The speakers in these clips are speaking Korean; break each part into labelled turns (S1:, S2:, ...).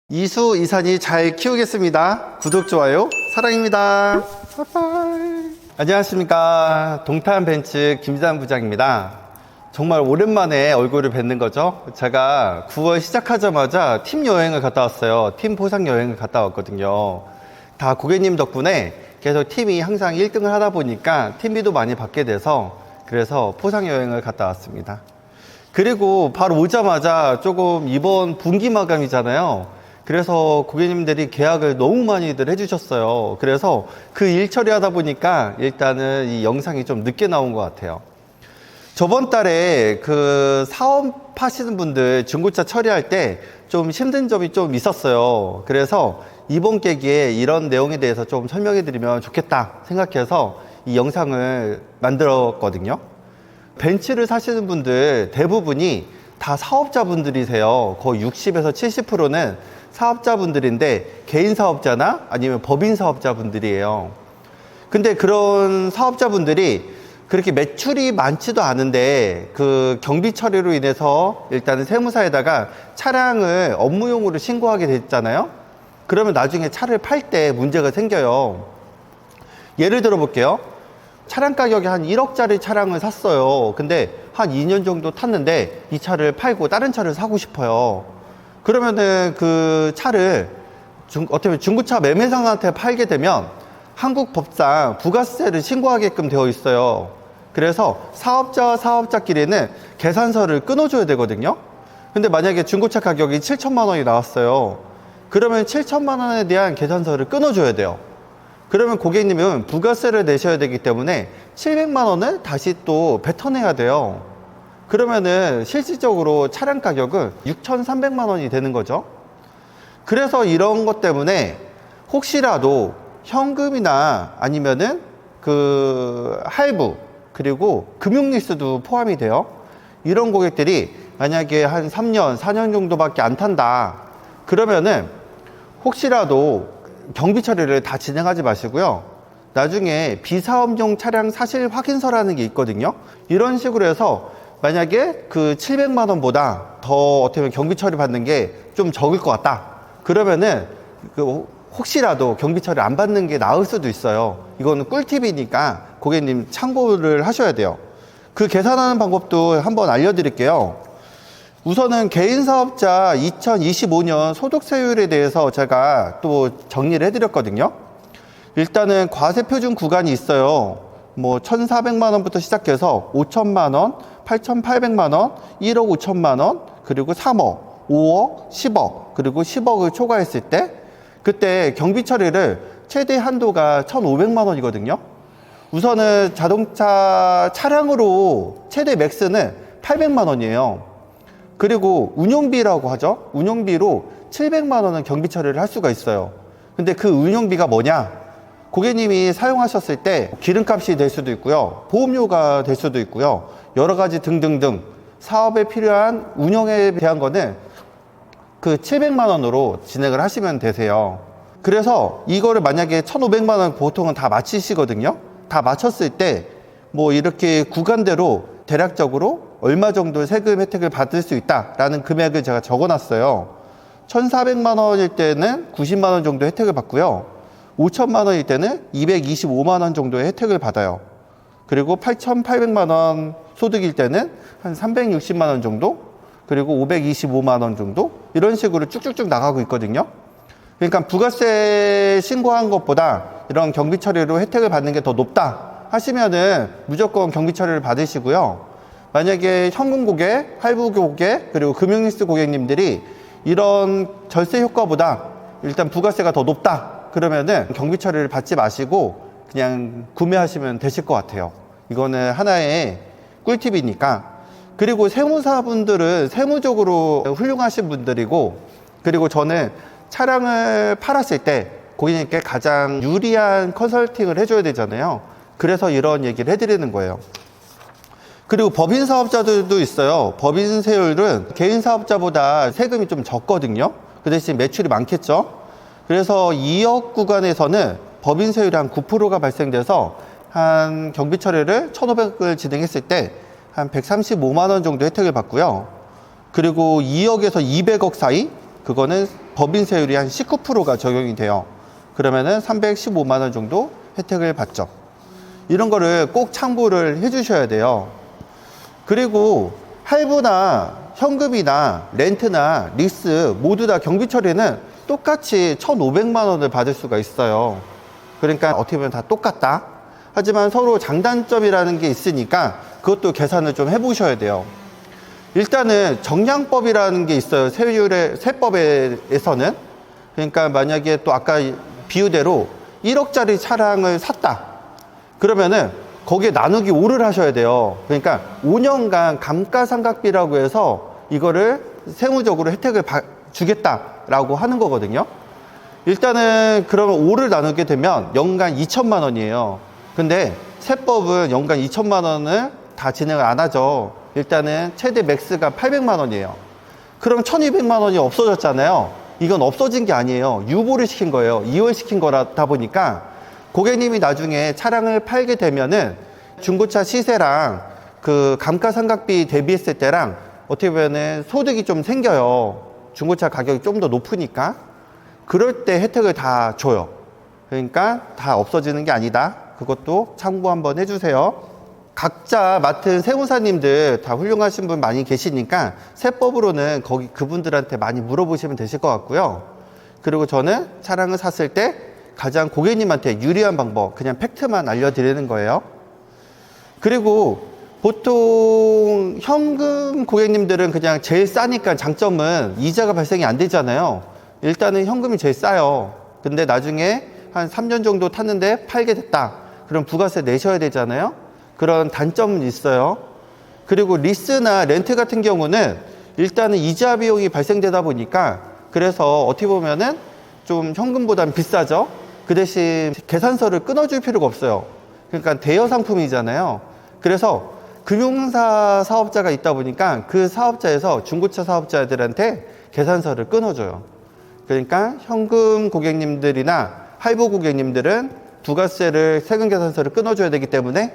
S1: 이수 이산이 잘 키우겠습니다. 구독, 좋아요, 사랑입니다. 바이바이. 안녕하십니까. 동탄벤츠 김지한 부장입니다. 정말 오랜만에 얼굴을 뵙는 거죠. 제가 9월 시작하자마자 팀 여행을 갔다 왔어요. 팀 포상 여행을 갔다 왔거든요. 다 고객님 덕분에 계속 팀이 항상 1등을 하다 보니까 팀비도 많이 받게 돼서 그래서 포상 여행을 갔다 왔습니다. 그리고 바로 오자마자 조금 이번 분기 마감이잖아요. 그래서 고객님들이 계약을 너무 많이들 해주셨어요. 그래서 그 일 처리하다 보니까 일단은 이 영상이 좀 늦게 나온 것 같아요. 저번 달에 그 사업하시는 분들 중고차 처리할 때 좀 힘든 점이 좀 있었어요. 그래서 이번 계기에 이런 내용에 대해서 좀 설명해 드리면 좋겠다 생각해서 이 영상을 만들었거든요. 벤츠를 사시는 분들 대부분이 다 사업자분들이세요. 거의 60에서 70%는 사업자분들인데 개인 사업자나 아니면 법인 사업자분들이에요. 근데 그런 사업자분들이 그렇게 매출이 많지도 않은데 그 경비 처리로 인해서 일단은 세무사에다가 차량을 업무용으로 신고하게 됐잖아요. 그러면 나중에 차를 팔 때 문제가 생겨요. 예를 들어 볼게요. 차량 가격이 한 1억짜리 차량을 샀어요. 근데 한 2년 정도 탔는데 이 차를 팔고 다른 차를 사고 싶어요. 그러면은 그 차를 어떻게 보면 중고차 매매상한테 팔게 되면 한국 법상 부가세를 신고하게끔 되어 있어요. 그래서 사업자와 사업자끼리는 계산서를 끊어줘야 되거든요. 근데 만약에 중고차 가격이 7천만 원이 나왔어요. 그러면 7천만 원에 대한 계산서를 끊어줘야 돼요. 그러면 고객님은 부가세를 내셔야 되기 때문에 700만 원을 다시 또 뱉어내야 돼요. 그러면은 실질적으로 차량 가격은 6,300만 원이 되는 거죠. 그래서 이런 것 때문에 혹시라도 현금이나 아니면은 그 할부 그리고 금융리스도 포함이 돼요. 이런 고객들이 만약에 한 3년, 4년 정도밖에 안 탄다. 그러면은 혹시라도 경비 처리를 다 진행하지 마시고요. 나중에 비사업용 차량 사실 확인서라는 게 있거든요. 이런 식으로 해서 만약에 그 700만 원보다 더 어떻게 보면 경비 처리 받는 게 좀 적을 것 같다. 그러면은 그 혹시라도 경비 처리 안 받는 게 나을 수도 있어요. 이거는 꿀팁이니까 고객님 참고를 하셔야 돼요. 그 계산하는 방법도 한번 알려드릴게요. 우선은 개인사업자 2025년 소득세율에 대해서 제가 또 정리를 해드렸거든요. 일단은 과세표준 구간이 있어요. 뭐 1,400만 원부터 시작해서 5천만 원, 8,800만 원, 1억 5천만 원, 그리고 3억, 5억, 10억, 그리고 10억을 초과했을 때 그때 경비 처리를 최대 한도가 1,500만 원이거든요. 우선은 자동차 차량으로 최대 맥스는 800만 원이에요. 그리고 운용비라고 하죠. 운용비로 700만 원은 경비 처리를 할 수가 있어요. 근데 그 운용비가 뭐냐? 고객님이 사용하셨을 때 기름값이 될 수도 있고요. 보험료가 될 수도 있고요. 여러 가지 등등등 사업에 필요한 운영에 대한 거는 그 700만 원으로 진행을 하시면 되세요. 그래서 이거를 만약에 1,500만 원 보통은 다 마치시거든요. 다 마쳤을 때 뭐 이렇게 구간대로 대략적으로 얼마 정도 세금 혜택을 받을 수 있다라는 금액을 제가 적어놨어요. 1,400만 원일 때는 90만 원 정도 혜택을 받고요. 5천만 원일 때는 225만 원 정도의 혜택을 받아요. 그리고 8,800만 원 소득일 때는 한 360만 원 정도, 그리고 525만 원 정도 이런 식으로 쭉쭉쭉 나가고 있거든요. 그러니까 부가세 신고한 것보다 이런 경비 처리로 혜택을 받는 게 더 높다 하시면은 무조건 경비 처리를 받으시고요. 만약에 현금 고객, 할부 고객, 그리고 금융리스 고객님들이 이런 절세 효과보다 일단 부가세가 더 높다 그러면은 경비 처리를 받지 마시고 그냥 구매하시면 되실 것 같아요. 이거는 하나의 꿀팁이니까. 그리고 세무사분들은 세무적으로 훌륭하신 분들이고, 그리고 저는 차량을 팔았을 때 고객님께 가장 유리한 컨설팅을 해줘야 되잖아요. 그래서 이런 얘기를 해드리는 거예요. 그리고 법인 사업자들도 있어요. 법인 세율은 개인 사업자보다 세금이 좀 적거든요. 그 대신 매출이 많겠죠. 그래서 2억 구간에서는 법인 세율이 한 9%가 발생돼서 한 경비 처리를 1,500을 진행했을 때 한 135만 원 정도 혜택을 받고요. 그리고 2억에서 200억 사이, 그거는 법인세율이 한 19%가 적용이 돼요. 그러면은 315만 원 정도 혜택을 받죠. 이런 거를 꼭 참고를 해 주셔야 돼요. 그리고 할부나 현금이나 렌트나 리스 모두 다 경비 처리는 똑같이 1,500만 원을 받을 수가 있어요. 그러니까 어떻게 보면 다 똑같다. 하지만 서로 장단점이라는 게 있으니까 그것도 계산을 좀 해보셔야 돼요. 일단은 정량법이라는 게 있어요. 세법에서는. 그러니까 만약에 또 아까 비유대로 1억짜리 차량을 샀다. 그러면은 거기에 나누기 5를 하셔야 돼요. 그러니까 5년간 감가상각비라고 해서 이거를 세무적으로 혜택을 주겠다라고 하는 거거든요. 일단은 그러면 5를 나누게 되면 연간 2천만 원이에요. 근데 세법은 연간 2천만 원을 다 진행을 안 하죠. 일단은 최대 맥스가 800만 원이에요. 그럼 1200만 원이 없어졌잖아요. 이건 없어진 게 아니에요. 유보를 시킨 거예요. 이월시킨 거다 보니까 고객님이 나중에 차량을 팔게 되면은 중고차 시세랑 그 감가상각비 대비했을 때랑 어떻게 보면은 소득이 좀 생겨요. 중고차 가격이 좀 더 높으니까. 그럴 때 혜택을 다 줘요. 그러니까 다 없어지는 게 아니다. 그것도 참고 한번 해주세요. 각자 맡은 세무사님들 다 훌륭하신 분 많이 계시니까 세법으로는 거기 그분들한테 많이 물어보시면 되실 것 같고요. 그리고 저는 차량을 샀을 때 가장 고객님한테 유리한 방법, 그냥 팩트만 알려드리는 거예요. 그리고 보통 현금 고객님들은 그냥 제일 싸니까 장점은 이자가 발생이 안 되잖아요. 일단은 현금이 제일 싸요. 근데 나중에 한 3년 정도 탔는데 팔게 됐다. 그럼 부가세 내셔야 되잖아요. 그런 단점은 있어요. 그리고 리스나 렌트 같은 경우는 일단은 이자 비용이 발생되다 보니까 그래서 어떻게 보면은 좀 현금보다는 비싸죠. 그 대신 계산서를 끊어줄 필요가 없어요. 그러니까 대여 상품이잖아요. 그래서 금융사 사업자가 있다 보니까 그 사업자에서 중고차 사업자들한테 계산서를 끊어줘요. 그러니까 현금 고객님들이나 할부 고객님들은 부가세를 세금 계산서를 끊어줘야 되기 때문에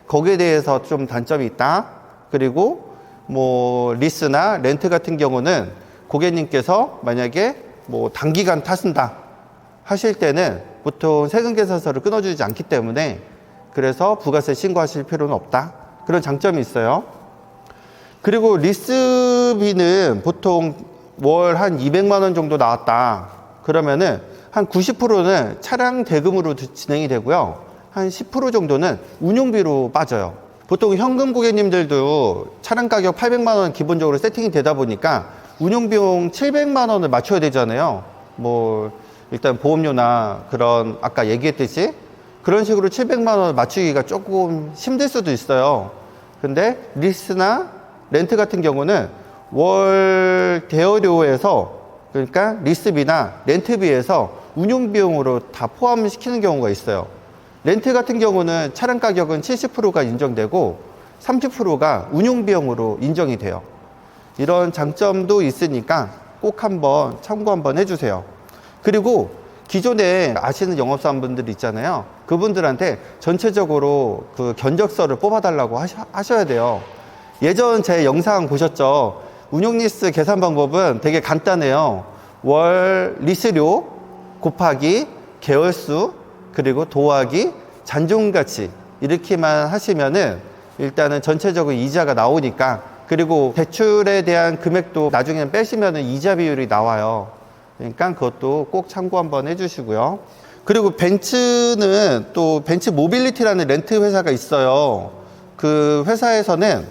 S1: 거기에 대해서 좀 단점이 있다. 그리고 뭐 리스나 렌트 같은 경우는 고객님께서 만약에 뭐 단기간 타신다 하실 때는 보통 세금 계산서를 끊어주지 않기 때문에 그래서 부가세 신고하실 필요는 없다. 그런 장점이 있어요. 그리고 리스비는 보통 월 한 200만 원 정도 나왔다. 그러면은 한 90%는 차량 대금으로 진행이 되고요. 한 10% 정도는 운용비로 빠져요. 보통 현금 고객님들도 차량 가격 800만 원 기본적으로 세팅이 되다 보니까 운용비용 700만 원을 맞춰야 되잖아요. 뭐 일단 보험료나 그런 아까 얘기했듯이 그런 식으로 700만 원을 맞추기가 조금 힘들 수도 있어요. 근데 리스나 렌트 같은 경우는 월 대여료에서 그러니까 리스비나 렌트비에서 운용비용으로 다 포함을 시키는 경우가 있어요. 렌트 같은 경우는 차량 가격은 70%가 인정되고 30%가 운용비용으로 인정이 돼요. 이런 장점도 있으니까 꼭 한번 참고 한번 해주세요. 그리고 기존에 아시는 영업사원분들 있잖아요. 그분들한테 전체적으로 그 견적서를 뽑아달라고 하셔야 돼요. 예전 제 영상 보셨죠? 운용리스 계산 방법은 되게 간단해요. 월 리스료 곱하기 개월수 그리고 더하기 잔존가치 이렇게만 하시면은 일단은 전체적으로 이자가 나오니까 그리고 대출에 대한 금액도 나중에는 빼시면은 이자 비율이 나와요. 그러니까 그것도 꼭 참고 한번 해주시고요. 그리고 벤츠는 또 벤츠 모빌리티라는 렌트 회사가 있어요. 그 회사에서는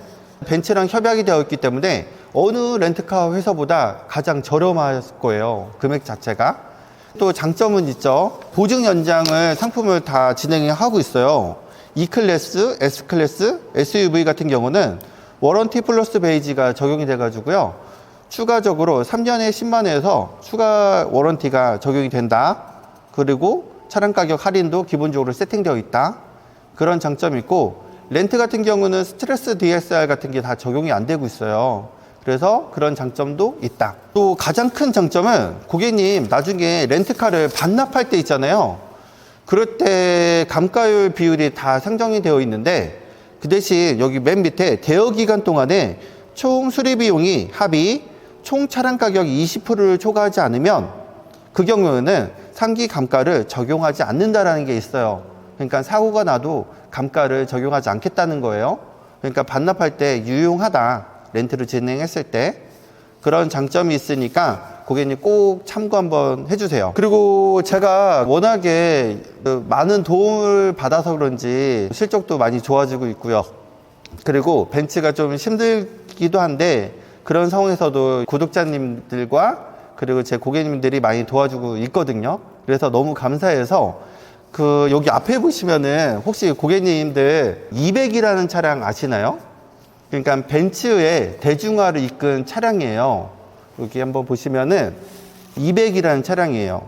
S1: 벤츠랑 협약이 되어 있기 때문에 어느 렌트카 회사보다 가장 저렴할 거예요. 금액 자체가. 또 장점은 있죠. 보증 연장을 상품을 다 진행하고 있어요. E클래스, S클래스, SUV 같은 경우는 워런티 플러스 베이지가 적용이 돼 가지고요. 추가적으로 3년에 10만 원에서 추가 워런티가 적용이 된다. 그리고 차량 가격 할인도 기본적으로 세팅되어 있다. 그런 장점이 있고 렌트 같은 경우는 스트레스 DSR 같은 게 다 적용이 안 되고 있어요. 그래서 그런 장점도 있다. 또 가장 큰 장점은 고객님 나중에 렌트카를 반납할 때 있잖아요. 그럴 때 감가율 비율이 다 상정이 되어 있는데 그 대신 여기 맨 밑에 대여 기간 동안에 총 수리 비용이 합의 총 차량 가격 20%를 초과하지 않으면 그 경우에는 상기 감가를 적용하지 않는다라는 게 있어요. 그러니까 사고가 나도 감가를 적용하지 않겠다는 거예요. 그러니까 반납할 때 유용하다. 렌트를 진행했을 때 그런 장점이 있으니까 고객님 꼭 참고 한번 해주세요. 그리고 제가 워낙에 많은 도움을 받아서 그런지 실적도 많이 좋아지고 있고요. 그리고 벤츠가 좀 힘들기도 한데 그런 상황에서도 구독자님들과 그리고 제 고객님들이 많이 도와주고 있거든요. 그래서 너무 감사해서 여기 앞에 보시면은 혹시 고객님들 200이라는 차량 아시나요? 그러니까 벤츠의 대중화를 이끈 차량이에요. 여기 한번 보시면은 200이라는 차량이에요.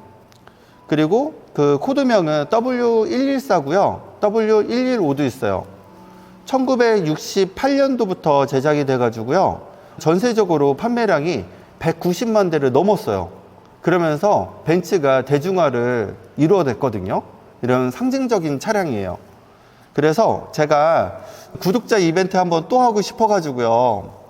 S1: 그리고 그 코드명은 W114고요. W115도 있어요. 1968년도부터 제작이 돼가지고요. 전세적으로 판매량이 190만 대를 넘었어요. 그러면서 벤츠가 대중화를 이루어냈거든요. 이런 상징적인 차량이에요. 그래서 제가 구독자 이벤트 한번 또 하고 싶어가지고요.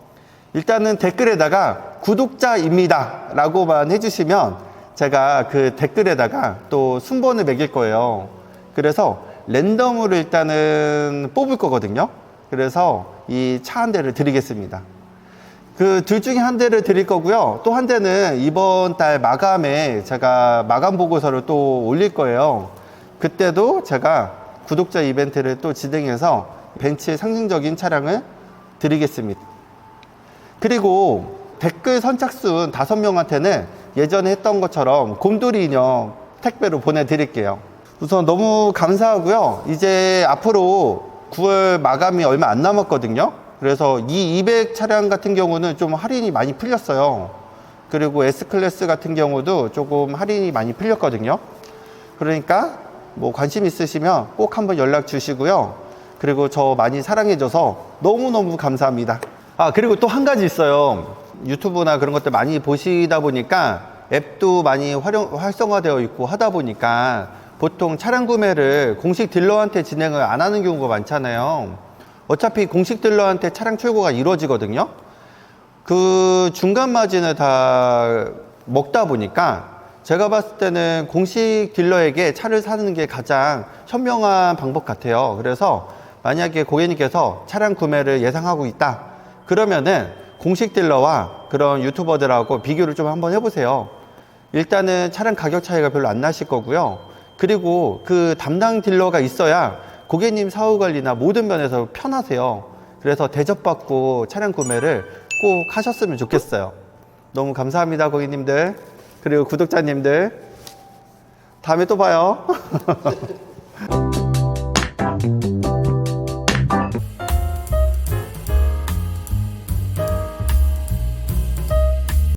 S1: 일단은 댓글에다가 구독자입니다 라고만 해주시면 제가 그 댓글에다가 또 순번을 매길 거예요. 그래서 랜덤으로 일단은 뽑을 거거든요. 그래서 이 차 한 대를 드리겠습니다. 그 둘 중에 한 대를 드릴 거고요. 또 한 대는 이번 달 마감에 제가 마감 보고서를 또 올릴 거예요. 그때도 제가 구독자 이벤트를 또 진행해서 벤츠의 상징적인 차량을 드리겠습니다. 그리고 댓글 선착순 5명한테는 예전에 했던 것처럼 곰돌이 인형 택배로 보내드릴게요. 우선 너무 감사하고요. 이제 앞으로 9월 마감이 얼마 안 남았거든요. 그래서 이 200 차량 같은 경우는 좀 할인이 많이 풀렸어요. 그리고 S클래스 같은 경우도 조금 할인이 많이 풀렸거든요. 그러니까 뭐 관심 있으시면 꼭 한번 연락 주시고요. 그리고 저 많이 사랑해줘서 너무너무 감사합니다. 그리고 또 한 가지 있어요. 유튜브나 그런 것들 많이 보시다 보니까 앱도 많이 활성화되어 있고 하다 보니까 보통 차량 구매를 공식 딜러한테 진행을 안 하는 경우가 많잖아요. 어차피 공식 딜러한테 차량 출고가 이루어지거든요. 그 중간 마진을 다 먹다 보니까 제가 봤을 때는 공식 딜러에게 차를 사는 게 가장 현명한 방법 같아요. 그래서 만약에 고객님께서 차량 구매를 예상하고 있다 그러면은 공식 딜러와 그런 유튜버들하고 비교를 좀 한번 해보세요. 일단은 차량 가격 차이가 별로 안 나실 거고요. 그리고 그 담당 딜러가 있어야 고객님 사후 관리나 모든 면에서 편하세요. 그래서 대접받고 차량 구매를 꼭 하셨으면 좋겠어요. 너무 감사합니다, 고객님들. 그리고 구독자님들. 다음에 또 봐요.